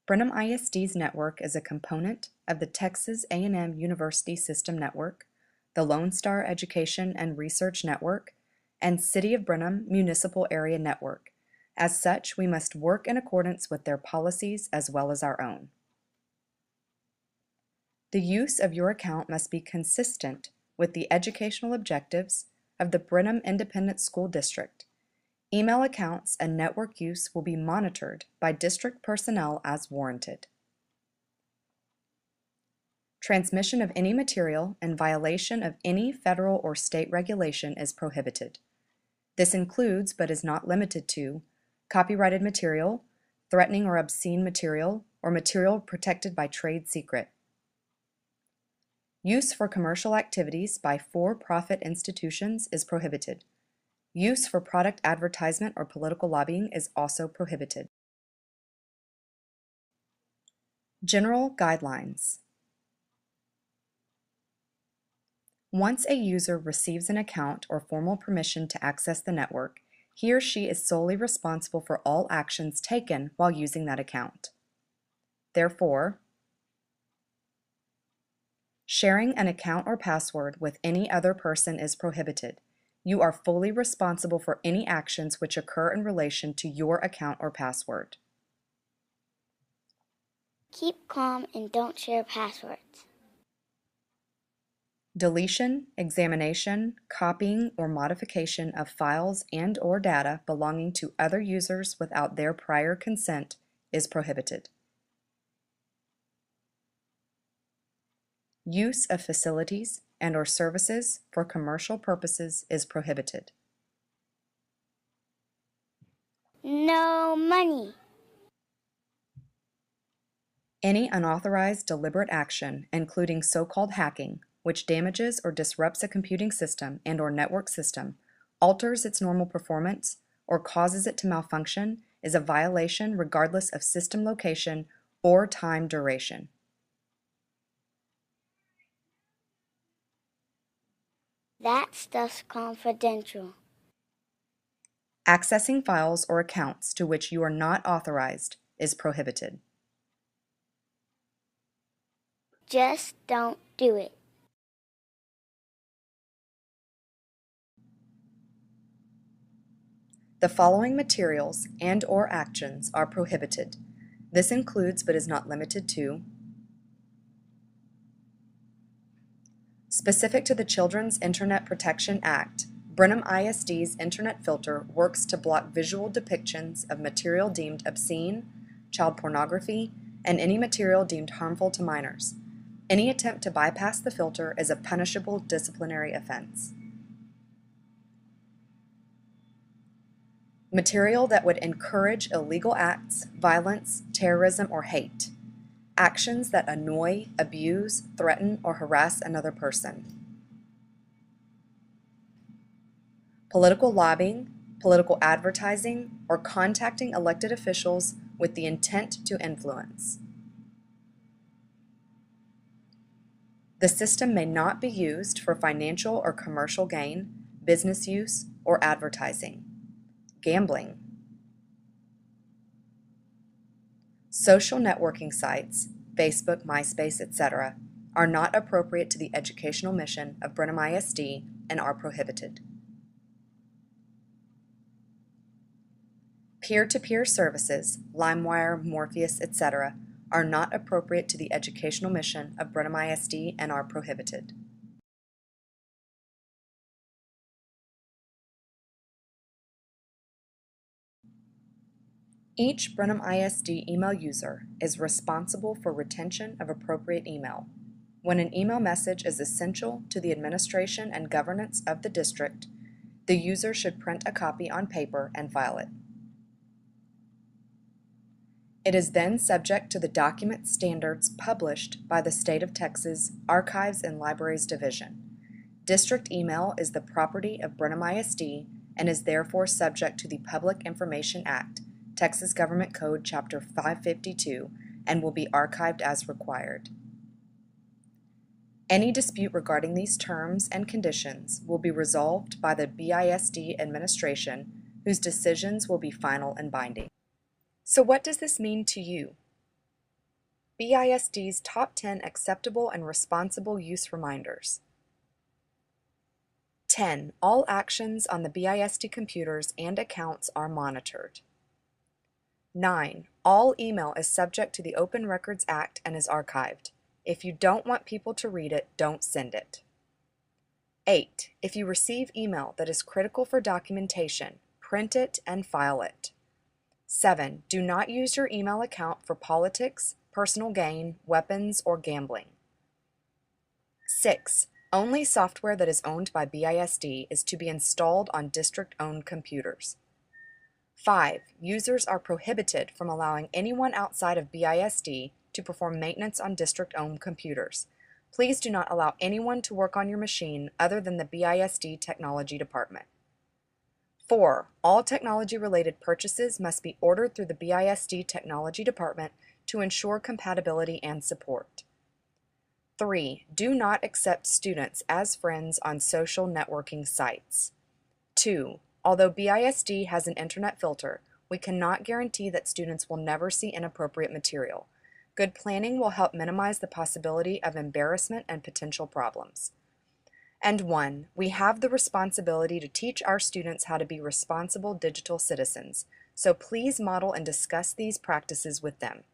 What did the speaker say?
Brenham ISD's network is a component of the Texas A&M University System Network, the Lone Star Education and Research Network, and City of Brenham Municipal Area Network. As such, we must work in accordance with their policies as well as our own. The use of your account must be consistent with the educational objectives of the Brenham Independent School District. Email accounts and network use will be monitored by district personnel as warranted. Transmission of any material in violation of any federal or state regulation is prohibited. This includes, but is not limited to, copyrighted material, threatening or obscene material, or material protected by trade secret. Use for commercial activities by for-profit institutions is prohibited. Use for product advertisement or political lobbying is also prohibited. General guidelines. Once a user receives an account or formal permission to access the network, he or she is solely responsible for all actions taken while using that account. Therefore, sharing an account or password with any other person is prohibited. You are fully responsible for any actions which occur in relation to your account or password. Keep calm and don't share passwords. Deletion, examination, copying, or modification of files and/or data belonging to other users without their prior consent is prohibited. Use of facilities and/or services for commercial purposes is prohibited. No money. Any unauthorized deliberate action, including so-called hacking, which damages or disrupts a computing system and/or network system, alters its normal performance, or causes it to malfunction, is a violation regardless of system location or time duration. That stuff's confidential. Accessing files or accounts to which you are not authorized is prohibited. Just don't do it. The following materials and/or actions are prohibited. This includes, but is not limited to, specific to the Children's Internet Protection Act, Brenham ISD's Internet filter works to block visual depictions of material deemed obscene, child pornography, and any material deemed harmful to minors. Any attempt to bypass the filter is a punishable disciplinary offense. Material that would encourage illegal acts, violence, terrorism, or hate. Actions that annoy, abuse, threaten, or harass another person. Political lobbying, political advertising, or contacting elected officials with the intent to influence. The system may not be used for financial or commercial gain, business use, or advertising. Gambling. Social networking sites, Facebook, MySpace, etc., are not appropriate to the educational mission of Brenham ISD and are prohibited. Peer-to-peer services, LimeWire, Morpheus, etc., are not appropriate to the educational mission of Brenham ISD and are prohibited. Each Brenham ISD email user is responsible for retention of appropriate email. When an email message is essential to the administration and governance of the district, the user should print a copy on paper and file it. It is then subject to the document standards published by the State of Texas Archives and Libraries Division. District email is the property of Brenham ISD and is therefore subject to the Public Information Act, Texas Government Code Chapter 552, and will be archived as required. Any dispute regarding these terms and conditions will be resolved by the BISD administration, whose decisions will be final and binding. So what does this mean to you? BISD's Top 10 Acceptable and Responsible Use Reminders. 10. All actions on the BISD computers and accounts are monitored. 9. All email is subject to the Open Records Act and is archived. If you don't want people to read it, don't send it. 8. If you receive email that is critical for documentation, print it and file it. 7. Do not use your email account for politics, personal gain, weapons, or gambling. 6. Only software that is owned by BISD is to be installed on district-owned computers. 5. Users are prohibited from allowing anyone outside of BISD to perform maintenance on district-owned computers. Please do not allow anyone to work on your machine other than the BISD Technology Department. 4. All technology-related purchases must be ordered through the BISD Technology Department to ensure compatibility and support. 3. Do not accept students as friends on social networking sites. 2. Although BISD has an internet filter, we cannot guarantee that students will never see inappropriate material. Good planning will help minimize the possibility of embarrassment and potential problems. And 1. We have the responsibility to teach our students how to be responsible digital citizens, so please model and discuss these practices with them.